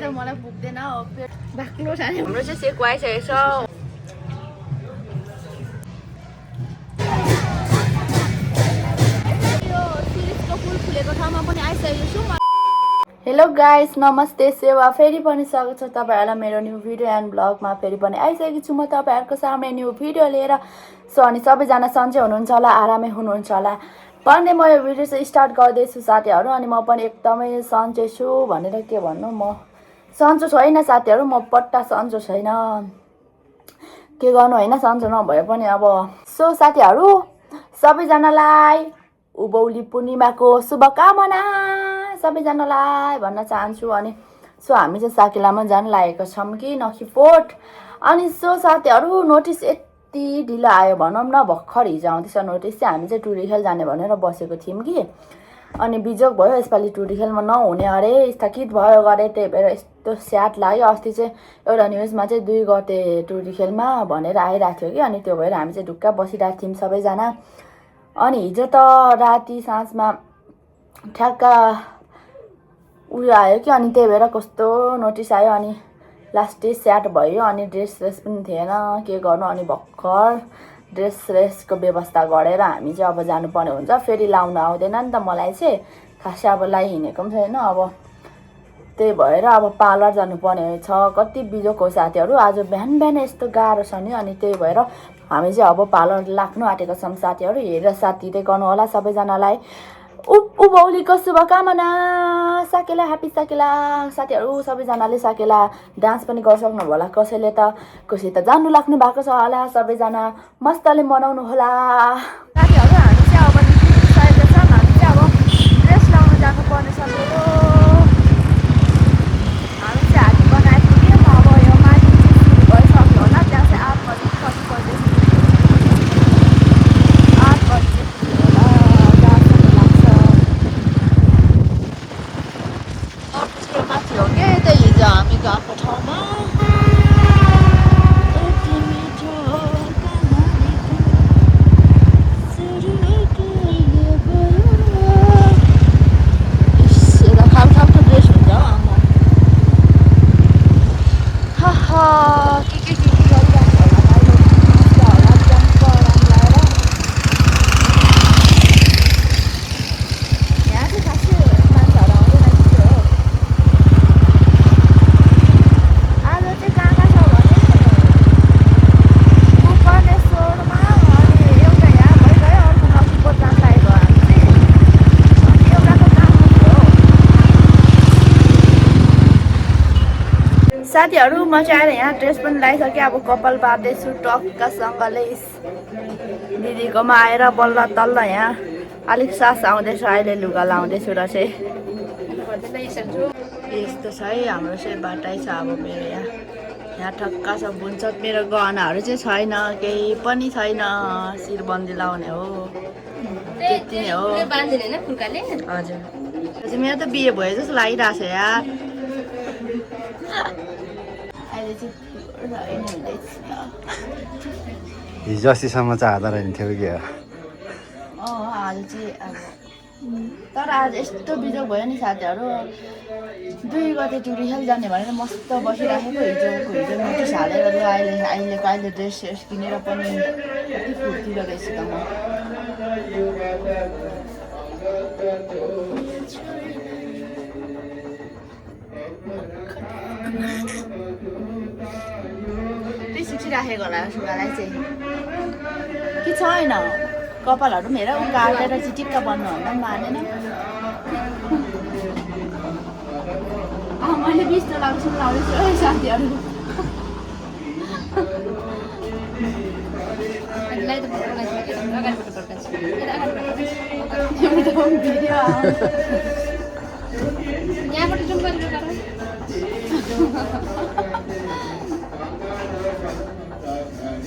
त मलाई पुग्दैन पेट बाक्लो छ नि हाम्रो चाहिँ सेक आइसकेको छ यो सिरिजको फुल फुलेको ठाउँमा पनि आइसकेको छु हेलो गाइस नमस्ते सेवा फेरि पनि स्वागत छ तपाईहरुलाई मेरो न्यू भिडियो एन्ड ब्लगमा फेरि पनि आइसकेको छु म तपाईहरुको सामने न्यू भिडियो लिएर सो अनि सबैजना सन्चै हुनुहुन्छ होला आरामै हुनुहुन्छ होला भन्ने म यो भिडियो चाहिँ स्टार्ट गर्दैछु साथीहरु अनि म पनि एकदमै सन्चै छु भनेर के भन्नु म सन्चो छैन साथीहरु म पट्टा सन्चो छैन के गर्नु हैन सन्चो नभए पनि अब सो साथीहरु सबैजनालाई उभौली पूर्णिमाको शुभकामना सबैजनालाई भन्न चाहन्छु अनि सो हामी चाहिँ साकेलामा जान लागेको छौं कि नखिफोट अनि सो साथीहरु नोटिस यति ढिलो आयो भनौं न भर्खर हिजो आउँदैछ नोटिस चाहिँ हामी चाहिँ टुरिखेल जाने भनेर बसेको थियौं कि अनि बिजोग भयो यसपालि टुरिखेलमा नहुने अरे स्थगित भयो गरे त्यही भएर यस्तो स्याड लाग्यो अस्ति चाहिँ एउटा न्यूजमा चाहिँ 2 गते टुरिखेलमा भनेर आइराथ्यो कि अनि त्यो भएर हामी चाहिँ ढुक्का बसिरहेको थियौं सबैजना अनि हिजो त राति साँझमा ठ्याक्का उयो आयो कि अनि त्यही भएर कस्तो नोटिस आयो अनि लास्ट डे स्याड भयो अनि ड्रेस पनि थिएन के गर्नु अनि भर्खर ड्रेसको व्यवस्था गरेर हामी चाहिँ अब जानुपर्ने हुन्छ फेरि लाउन आउँदैन नि त मलाई चाहिँ खासै अब लाई हिँडेको पनि छैन अब त्यही भएर अब पार्लर जानुपर्ने छ कति बिजोक हो साथीहरु आज बिहान बिहान यस्तो गाह्रो छ नि अनि त्यही भएर हामी चाहिँ अब पार्लर लाग्नु आटेको छौं साथीहरु हेरेर साथ दिदै गर्नु होला सबैजनालाई उभौलीको शुभकामना साकेला ह्यापी साकेला साथीहरु सबैजनाले साकेला डान्स पनि गर्छौं होला कसैले त कसै त जान्नु लाग्नु भएको छ होला सबैजना मस्तले मनाउनु होला साथीहरु हामी चाहिँ अब निस्किसकेका छौं हामी चाहिँ अब ड्रेस लाउन जानु पर्ने छ हामी चाहिँ हात बनाएको थियौं अब यो माथि सुरु भइसक्यो होला त्यहाँ चाहिँ 8 बजे कति बजे 8 बजे हामी गएको ठाउँमा खालको ड्रेस हुन्छ आमा के गरिरहेको होला यहाँ चाहिँ खासै मान्छेहरू आउँदैन साथीहरु म चाहिँ आएर यहाँ ड्रेस पनि लगाइसके अब कपाल बार्दैछु टक्कासँगले दिदीकोमा आएर बल्ल तल्ल यहाँ अलिक सास आउँदैछ अहिले लुगा लाउँदैछु र चाहिँ यस्तो छ है हाम्रो चाहिँ बाटै छ अब मेरो यहाँ ठक्का छ बुन्छ मेरो गहनाहरू चाहिँ छैन केही पनि छैन शिरबन्दी लाउने हो त्यति नै हो हजुर मेरो त बिहे भयो जस्तो लागिरहेछ यार हिजो अस्तिसम्म चाहिँ आधा रहन्थ्यो कि आज चाहिँ अब तर आज यस्तो बिजोग भयो नि साथीहरु 2 गते टुरिखेल जाने भनेर मस्त बसिराखेको हिजो नोटिस हालेर अहिले ड्रेस किनेर पनि कति फुर्तिलो रहेछ त म राखेको होला सुगालाई चाहिँ के छैन कपालहरु हेर उ काटेर चिटिक्क बन्नु भन्दा पनि मानेन मैले 20 त लाग्छु लाउँदैछु है साथीहरु अगाडि यहाँबाट जुम गरेर गरौँ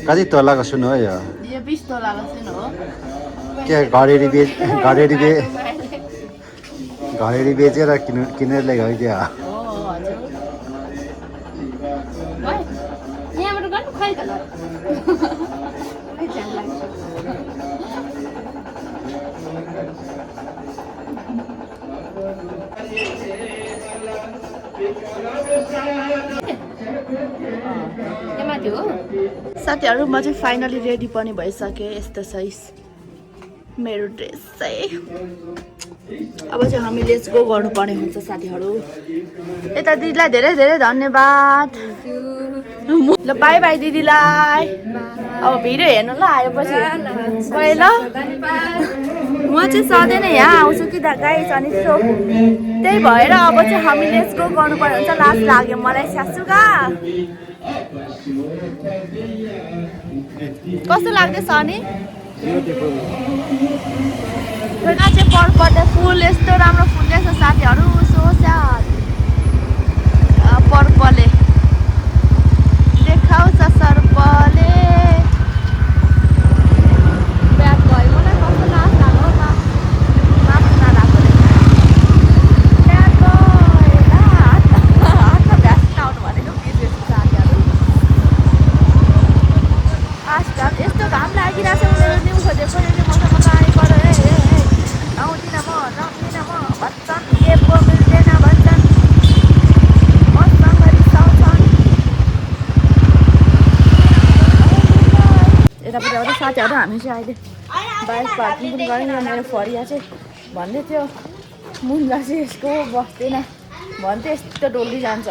कति तोलाको सुन हो यो 20 तोलाको सुन हो के घरेडी बेचेर किनेर ल्यायो क्या हो हजुर यहाँबाट गर्नु खै त साथीहरू म चाहिँ फाइनली रेडी पनि भइसकेँ। यस्तो छ मेरो ड्रेस चाहिँ। अब चाहिँ हामी लेट्स गो गर्नुपर्ने हुन्छ साथीहरू। यता दिदीलाई धेरै धेरै धन्यवाद। ल बाई बाई दिदीलाई। अब भिडियो हेर्नु ल आएपछि गएँ ल। म चाहिँ सधैँ नै यहाँ आउँछु कि गाइस, अनि त्यही भएर अब चाहिँ हामी लेट्स गो गर्नुपर्ने हुन्छ। लाज लाग्यो मलाई सासुगा। कस्तो लाग्दैछ अनि? चाहिँ पर्पटे फुल यस्तो राम्रो फुल्दैछ साथीहरू। So sad. पर्पले देखाउँछ सर्पले। ब्याग भयो मलाई कस्तो लाज लाग्यो मासु नराखेको ब्याग हातमा भ्यास लाउनु भनेको बिर्सेछु साथीहरू। आजकल यस्तो घाम लागिरहेको छ। मेरो न्यु खोजेको मसँग त आइ पर आउँदिनँ म नम्दिनँ म भन्छन्। के पो मिल्दैन भन्छन्। मसँग रिसाउँछन्। यतापट्टि आउँदा साथीहरू हामी चाहिँ अहिले बाइक पार्किङ पनि गऱ्यौँ। मेरो फरिया चाहिँ भन्दै थियो मुन्जा चाहिँ यसको बस्दैन भन्थ्यो। यस्तो डोल्दी जान्छ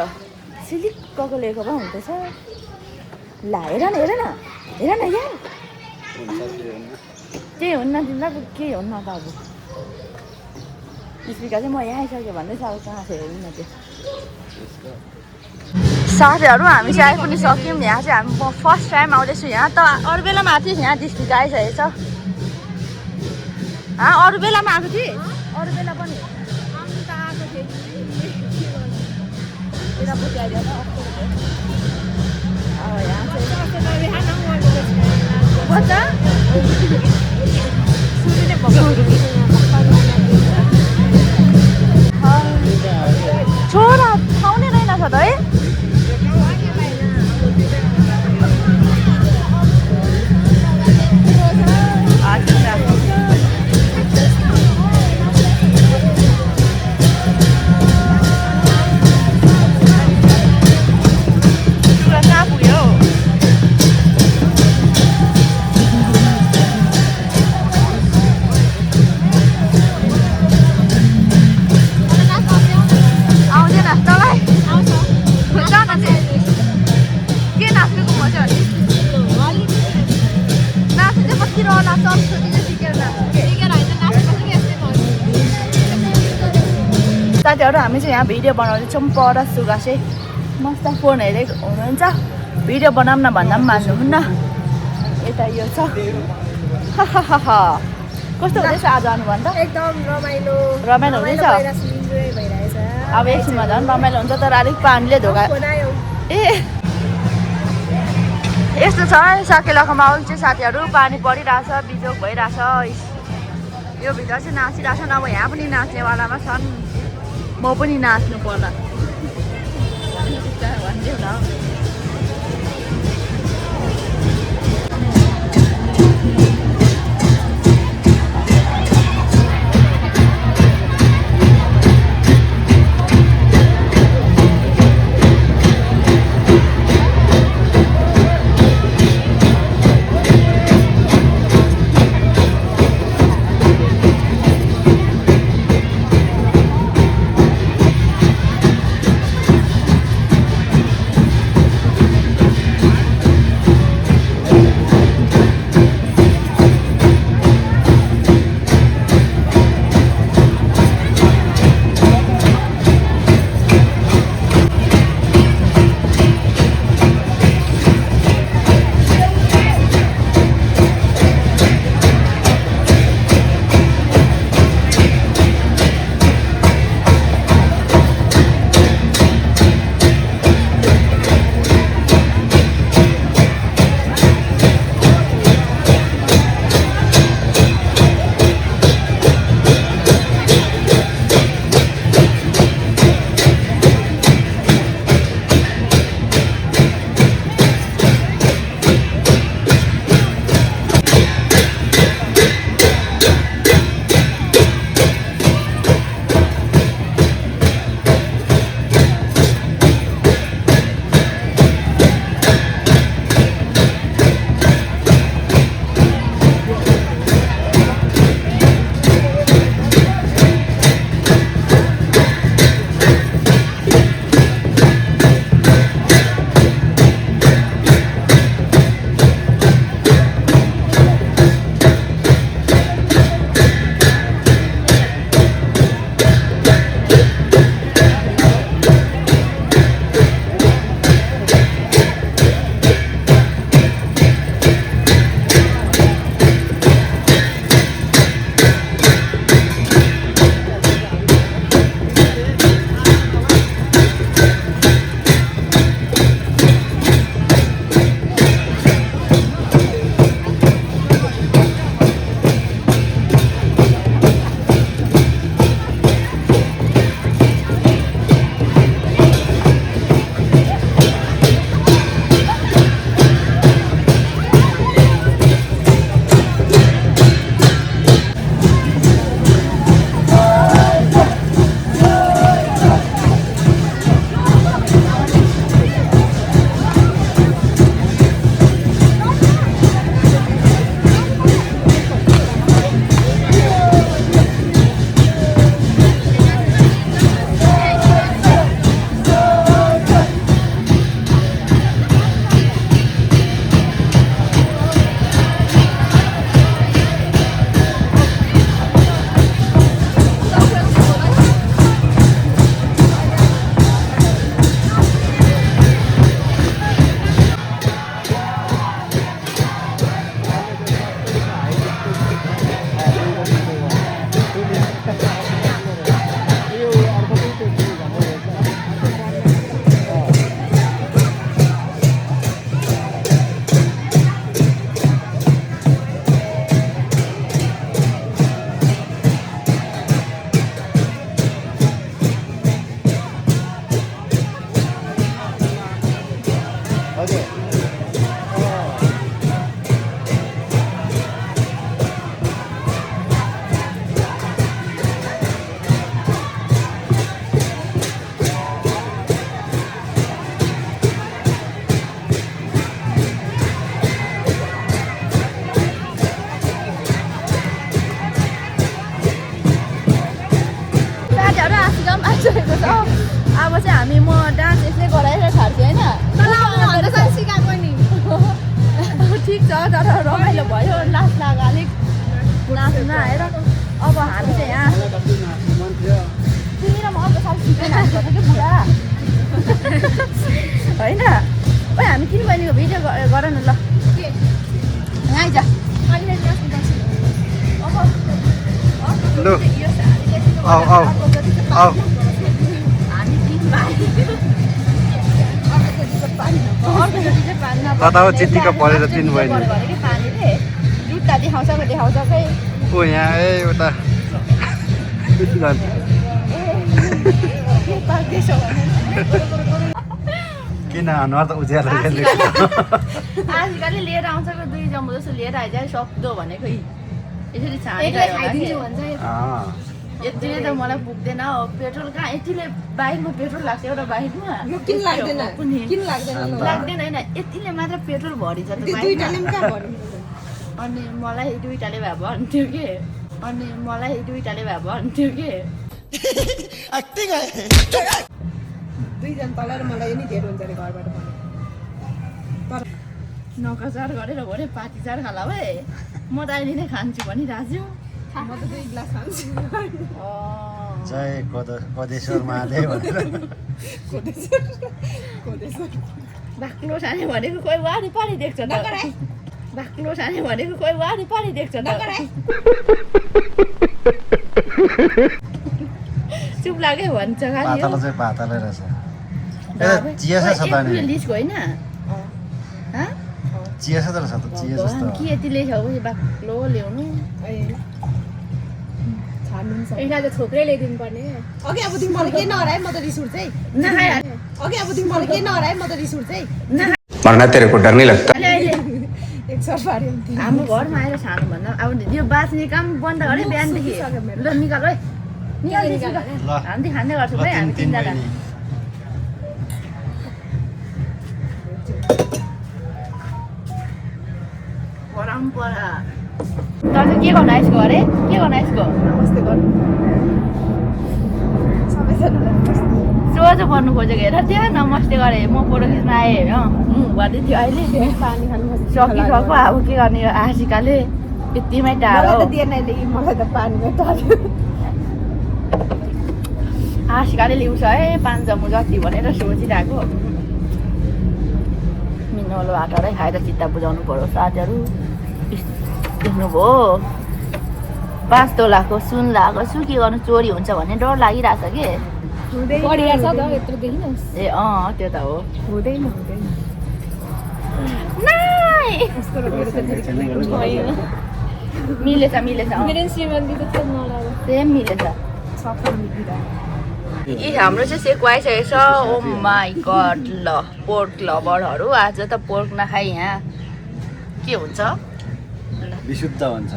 सिलिक्कको लिएको भए हुँदैछ। ला हेर न हेर न हेर न यहाँ केही हुन्न तिमीलाई केही हुन्न त। अब स्पिकर चाहिँ म यहाँ आइसक्यो भन्दैछ। अब कहाँ छ हेर्नु न त्यो। साथीहरू हामी चाहिँ आइ पनि सक्यौँ। यहाँ चाहिँ हामी म फर्स्ट टाइम आउँदैछु यहाँ। त अरू बेलामा आएको थिएँ यहाँ डिस्ट्रिक्ट आइसकेको छ। अरू बेलामा आएको थिएँ। अरू बेला पनि छोरा ठाउँ नै रहेनछ त है। साथीहरू हामी चाहिँ यहाँ भिडियो बनाउँदैछौँ। पर सुगा चाहिँ मस्त फोन हेरेको हुनुहुन्छ। भिडियो बनाऊँ न भन्दा पनि मान्नुहुन्न। यता यो छ। कस्तो हुँदैछ आज अनुभन्द? एकदम रमाइलो हुँदैछ। अब एकछिनमा झन् रमाइलो हुन्छ तर अलिक पानीले धोका ए यस्तो छ साकेलाको माहौल चाहिँ साथीहरू। पानी परिरहेछ बिजोग भइरहेछ। यो भित्र चाहिँ नाचिरहेछन्। अब यहाँ पनि नाच्नेवालामा छन्। म पनि नाच्नु पर्ला भनिदेऊ न। बसिरहेको छ अब चाहिँ हामी म डान्स यसले गराएर छाड्छु होइन सिकाएको नि ठिक छ तर रमाइलो भयो नाच लाग्यो अलिक नाच्न आएर अब हामी चाहिँ यहाँ तिमी र म अर्को साल सिकाइ नाच गर्छ कि बुढा होइन ओइ हामी तिन बहिनीको भिडियो गर न ल आइज लु आऊ आऊ आऊ हामी तिन भाइ कता हो चित्तीको परेर तिन बहिनी पानीले जुत्ता देखाउँछ खै ओ यहाँ ए उता किन अनुहार त उज्यालो आजकल लिएर आउँछ दुई जम्बो जस्तो लिएर आइज सक्दो भनेको यसरी यतिले त मलाई पुग्दैन पेट्रोल कहाँ यतिले बाइकमा पेट्रोल लाग्छ एउटा बाइकमा लाग्दैन होइन यतिले मात्र पेट्रोल भरिन्छ अनि मलाई दुईटाले भए भन्थ्यो के दुईजना तल र मलाई नि धेरै हुन्छ अरे घरबाट तर नकाचार गरेर भने पातीचार खाला भए म त अहिले नै खान्छु भनी राजु म त 2 गिलास खान्छु जय कदेश्वर महादेव भनेर बाक्लो छाने भनेको कोही वारी पारी देख्छ त बाक्लो छाने भनेको कोही वारी पारी देख्छ त चुप लाग्यो भन्छ खालि पातलो चाहिँ पातलै रहेछ ए चिया छ त नि लिस्को होइन चिया छ त रहेछ त चिया जस्तो के यति लेख्यो बाक्लो ल्याउनु यिनीलाई त छोक्रै ल्याइदिनु पर्ने अघि अब तिमी मलाई के नहराए म त रिस उठ्छ है अघि अब तिमी मलाई के नहराए म त रिस उठ्छ है मरना तेरे को डर नहीं लगता एक सर पार्यो हाम्रो घरमा आएर सानो भन्दा अब यो बाँच्ने काम बन्द गरे बिहानदेखि ल निकाल है हामी खाँदै गर्छौँ है हामी तिनजना परम्परा तर चाहिँ के गर्नु आइसको अरे के गर्नु आइसको नमस्ते गर्नु सबैजनालाई सोझो पर्नु खोजेको हेर त्यहाँ नमस्ते गरे म फोटो खिच्न आएँ भन्दै थियो अहिले पानी खानु सकिसक्यो अब के गर्ने यो आशिकाले यतिमै टाढो मलाई त दिएन मलाई त पानीमा टर्यो आशिकाले ल्याउँछ है 5 जम्मु जति भनेर सोचिरहेको मिनोलो हाटरै खाएर चित्त बुझाउनु पर्यो साथीहरू देख्नुभयो 5 तोलाको सुन लगाएको छु के गर्नु चोरी हुन्छ भन्ने डर लागिरहेछ कि बढिरहेछ त यत्रो देखिन ए त्यो त हो हुँदैन मिलेछ मेरो श्रीमन्ती त नलाग्यो सेम मिलेछ सफा मिलेर यी हाम्रो चाहिँ सेक आइसकेको छ ओ माई गड ल पोर्क लभरहरू आज त पोर्क नखाइ यहाँ के हुन्छ विशुद्ध हुन्छ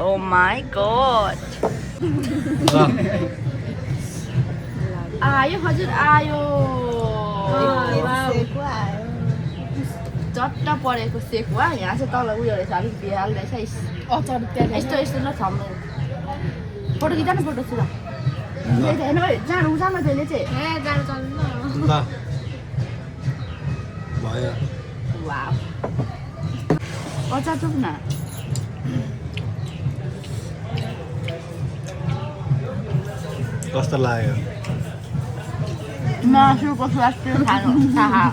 ओ माई गड आयो हजुर आयो चट्ट परेको सेकुवा यहाँ चाहिँ तल उयो रहेछ अलिक बिहाल रहेछ यस्तो ल छाम्नु फोटो खिच न फोटो छु हेर्नु भाइ जानु त्यसले चाहिँ ल भयो वाउ अचार चुप न कस्तो लाग्यो मासुको स्वास्थ्य खानु थाहा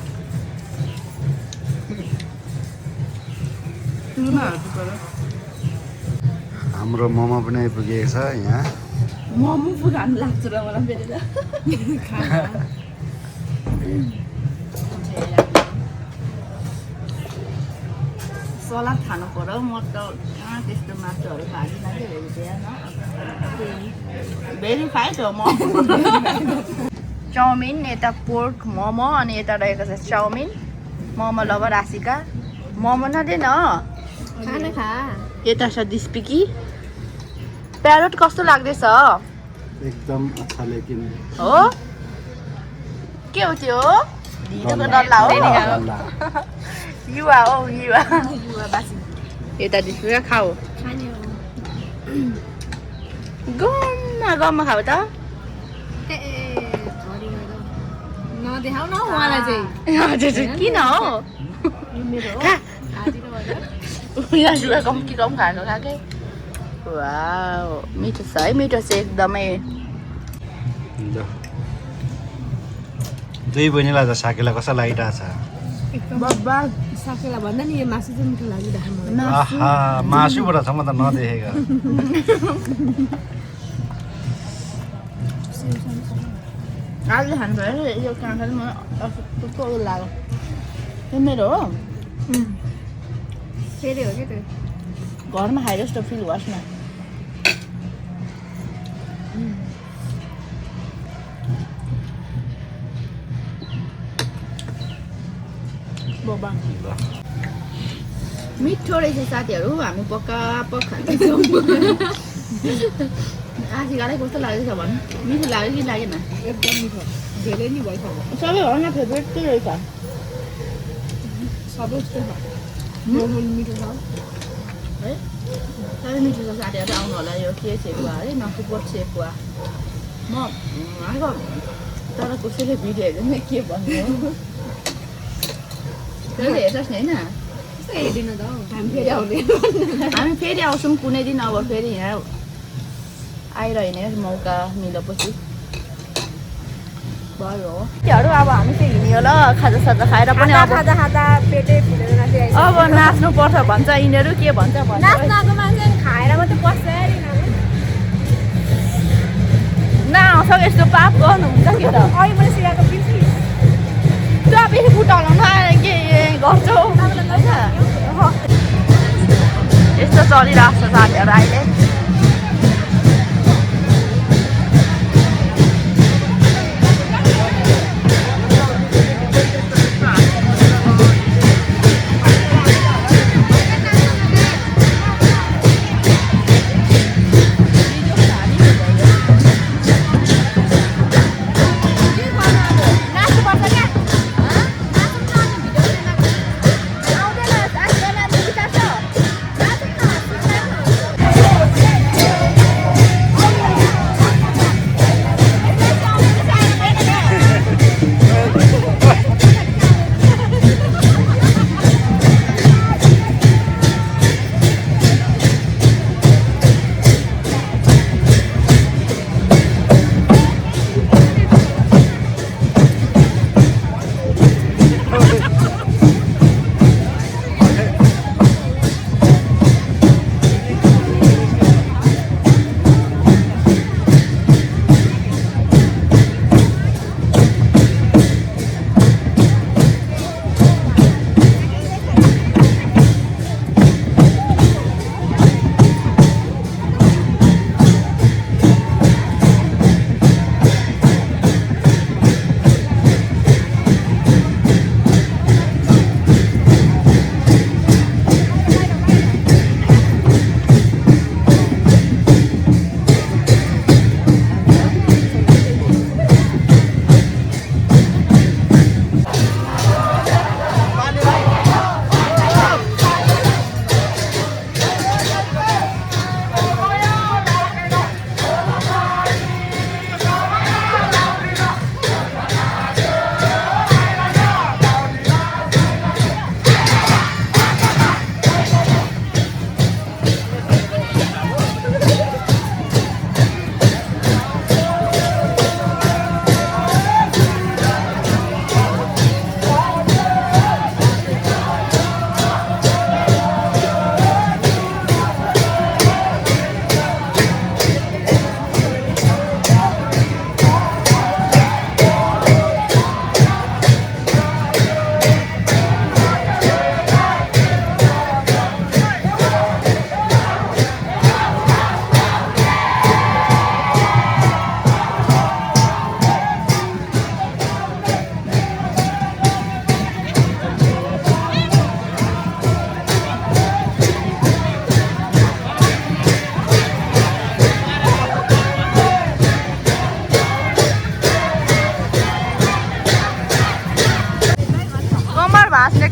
हाम्रो मोमो पनि आइपुगेको छ यहाँ मोमो पो खानु लाग्छ र मलाई फेरि त सलाद खानु पर्यो म त त्यस्तो मासुहरू खाँदिनँ कि भेरिफाइड हो म चाउमिन यता पोर्क मोमो अनि यता रहेको छ चाउमिन मोमो लभर आशिका मोमो नदे न खाना खा यता छ दिस्पिकी प्यारोट कस्तो लाग्दैछ एकदम अच्छा लेकिन हो के हो त्यो ढिँडोको डल्ला हो युवा हो युवा यता दिस्पिका खाऊ खाने हो गममा खाऊ त ए नदेखाउ न उहाँलाई चाहिँ हजुर किन हो मेरो खा हाजिर यहाँ जुवा कम खाएको खाएकै वाउ मिठो छ है मिठो चाहिँ एकदमै दुई बहिनीलाई त साकेला कस्तो लागिरहेछ एकदम बब्बा साकेला भन्दा नि यो मासु चाहिँ मिठो लागिरहेको मलाई आहा मासुबाट छ म त नदेखेको आज खानु भयो यो काँक्रा चाहिँ मलाई लाग्यो यो मेरो हो फेरि हो क्या त्यो घरमा खाए जस्तो फिल होस् न बाबा मिठो रहेछ साथीहरू हामी पक्का खाँदैछौँ आशी गाह्रै कस्तो लागेको छ भन्नु मिठो लाग्यो कि लागेन एकदम मिठो धेरै नि भइसक्यो सबैभन्दा फेभरेट के रहेछ सबै उस्तै छ मोमो मिठो छ है सबै मिठो छ साथीहरू आउनु होला यो के सेकुवा है नकुपोट सेकुवा म आएको तर कसैले भिडियो हेर्दैन के भन्नु हो फेरि हेर्छस् नि होइन त्यस्तो हेर्दिनँ त हामी फेरि आउने हामी फेरि आउँछौँ कुनै दिन अब फेरि यहाँ आइरहने मौका मिलेपछि भयो त्योहरू अब हामी चाहिँ हिँड्यो ल खाजासाजा खाएर पनि अब खाजा खाँदा पेटै फुलेर नाचिरहेको अब नाच्नु पर्छ भन्छ यिनीहरू के भन्छ भन्छ नाच्नको मान्छे खाएर मात्रै बस्छ नआउँछ यस्तो पाप गर्नुहुन्छ के त अहिले मैले सिकाएको बिर्सी त्यो बेसी फुटाउनु के गर्छौ यस्तो चलिरहेको छ साथीहरू अहिले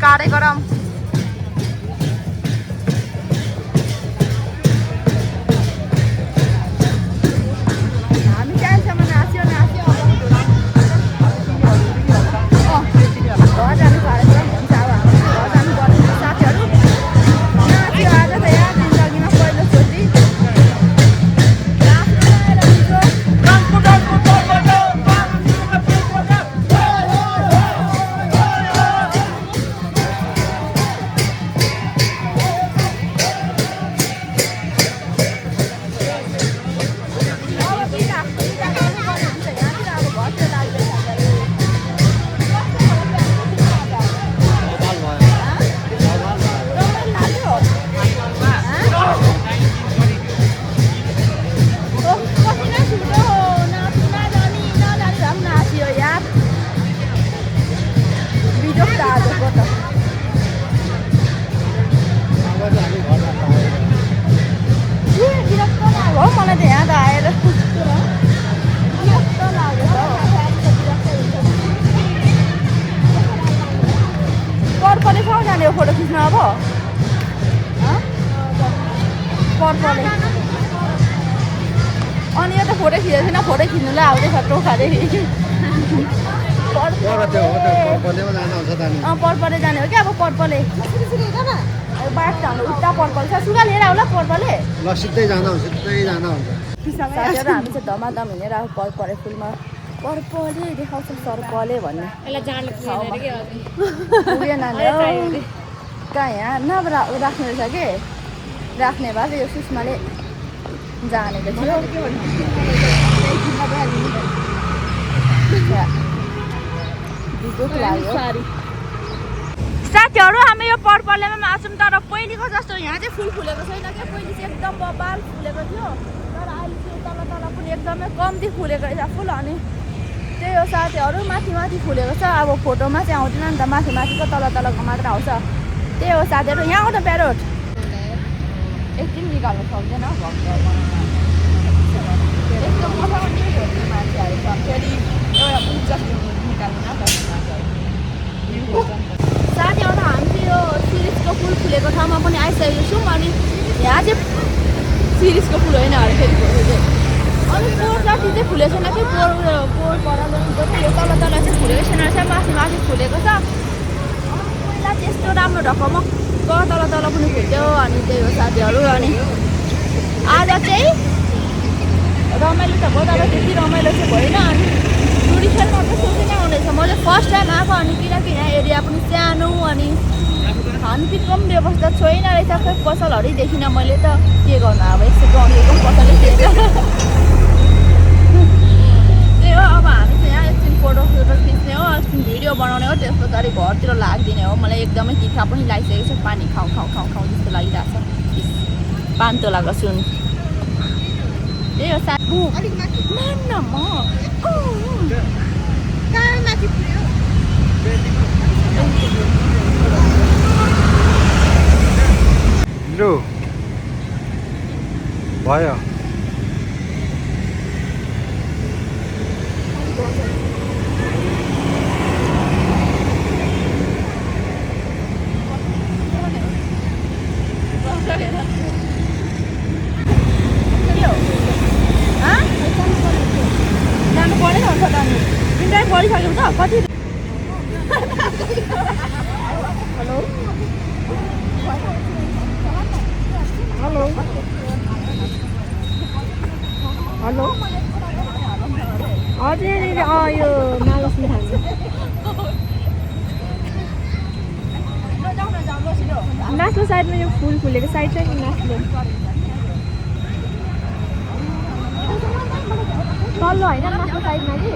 कार्यक्रम कहाँ जाने हो फोटो खिच्न अब पर्पले अनि यो त फोटो खिचेको छैन फोटो खिच्नुलाई आउँदैछ टोखादेखि पर्पले जाने हो क्या अब पर्पले बाटो हाम्रो उता पर्पल छ सुगा लिएर आउला पर्पले सिधै जाँदा हुन्छ साथीहरू हामी चाहिँ धमाधम हिँडेर आएको पर्पले फुलमा पर्पले देखाउँछ सर्पले भन्ने पुगेन नि कहाँ यहाँ नभए राख्ने रहेछ कि राख्ने भए यो सुषमाले जानेको थियो साथीहरू हामी यो पर्पलेमा आउँछौँ तर पहिलेको जस्तो यहाँ चाहिँ फुल फुलेको छैन क्या पहिले चाहिँ एकदम बबाल फुलेको थियो तर अहिले चाहिँ तल तल पनि एकदमै कम्ती फुलेको रहेछ फुल अनि त्यही हो साथीहरू माथि माथि फुलेको छ अब फोटोमा चाहिँ आउँदैन नि त माथि माथिको तल तलको मात्र आउँछ त्यही हो साथीहरू यहाँ आउँछ प्यारोट एकदिन निकाल्नु सक्दैन एकदम मान्छेहरू छ फेरि एउटा उज्जत निकाल्नु साथीहरू हामी चाहिँ यो सिरिजको फुल फुलेको ठाउँमा पनि आइसकेको छौँ अनि यहाँ चाहिँ सिरिजको फुल होइन अरे फेरि फोटो चाहिँ अनि पोहोर जति चाहिँ फुलेको छैन कि पोहोर पर जतिको चाहिँ यो तल तल चाहिँ फुलेको छैन रहेछ माथि माथि फुलेको छ पहिला चाहिँ यस्तो राम्रो ढकमक्क तल तल पनि फुल्थ्यो अनि त्यही हो साथीहरू अनि आज चाहिँ रमाइलो त भयो तर त्यति रमाइलो चाहिँ भएन अनि टुरिस्टमा चाहिँ सोचेर आउँदैछ म चाहिँ फर्स्ट टाइम आएको अनि किनकि यहाँ एरिया पनि सानो अनि खानपिनको पनि व्यवस्था छैन रहेछ खै पसलहरू देखिनँ मैले त के गर्नु अब यस्तो गाउँको पसलै थिएन त्यही हो अब हामी चाहिँ यहाँ एकछिन फोटो खिच्ने हो एकछिन भिडियो बनाउने हो त्यस पछाडि घरतिर लाग्दिने हो मलाई एकदमै तिखा पनि लागिसकेको छ पानी खाउँ खाउँ खाउँ खाउँ जस्तो लागिरहेको छ 5 तोलाको सुन त्यही हो साथी मान्न म लु भयो जानु परेन हुन्छ जानु इन्टाइम गरिसक्यौ त कति हेलो हेलो हेलो हजुर यो महालक्ष्मी खान्छ माथिल्लो साइडमा यो फुल फुलेको साइड चाहिँ माथिल्लो तल्लो होइन माथिल्लो साइडमा कि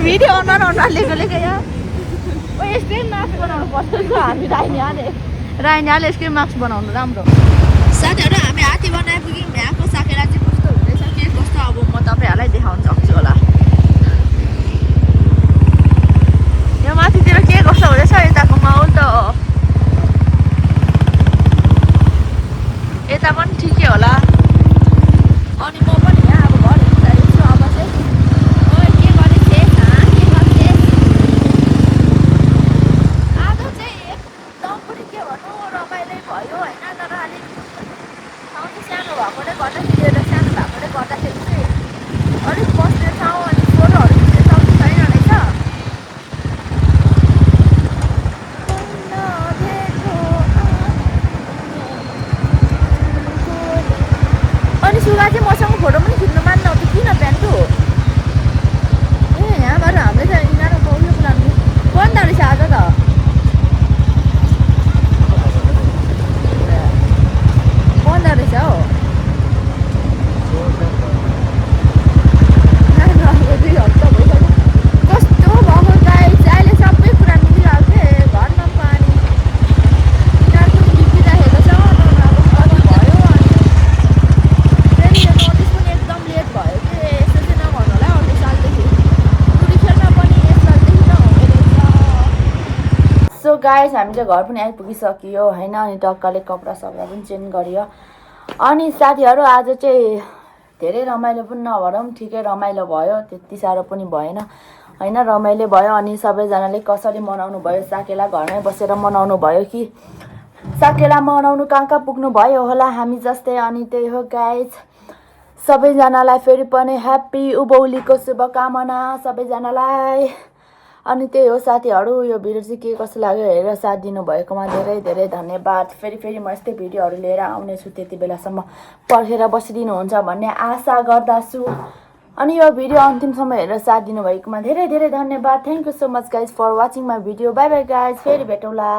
भिडियो अनुहार लेखेको यहाँ यस्तै मास्क बनाउनु पर्छ हामी राइनियाले यस्तै मास्क बनाउनु राम्रो साथीहरू हामी हात्ती बनाइपुग्यौँ यहाँको साकेला चाहिँ कस्तो हुँदैछ के कस्तो अब म तपाईँहरूलाई देखाउन सक्छु होला यो माथितिर के कस्तो हुँदैछ यताको माहौल त यता पनि ठिकै होला अनि म पनि यहाँ अब घर हिँडिरहेको छु अब चाहिँ के गरेँ आज चाहिँ एकदम पनि के भन्नु रमाइलो भयो होइन तर अलिक ठाउँ चाहिँ सानो भएकोले गर्दाखेरि चाहिँ अलिक गाइस हामी चाहिँ घर पनि आइपुगिसक्यो होइन अनि टक्कले कपडा सपडा पनि चेन्ज गरियो अनि साथीहरू आज चाहिँ धेरै रमाइलो पनि नभरौँ ठिकै रमाइलो भयो त्यति साह्रो पनि भएन होइन रमाइलो भयो अनि सबैजनाले कसरी मनाउनु भयो साकेला घरमै बसेर मनाउनु भयो कि साकेला मनाउनु कहाँ पुग्नु भयो होला हामी जस्तै अनि त्यही हो गाइस सबैजनालाई फेरि पनि ह्याप्पी उभौलीको शुभकामना सबैजनालाई अनि त्यही हो साथीहरू यो भिडियो चाहिँ के कस्तो लाग्यो हेरेर साथ दिनुभएकोमा धेरै धेरै धन्यवाद फेरि म यस्तै भिडियोहरू लिएर आउनेछु त्यति बेलासम्म पर्खेर बसिदिनुहुन्छ भन्ने आशा गर्दछु अनि यो भिडियो अन्तिमसम्म हेरेर साथ दिनुभएकोमा धेरै धेरै धन्यवाद thank you so much guys for watching my video bye bye guys फेरि भेटौँला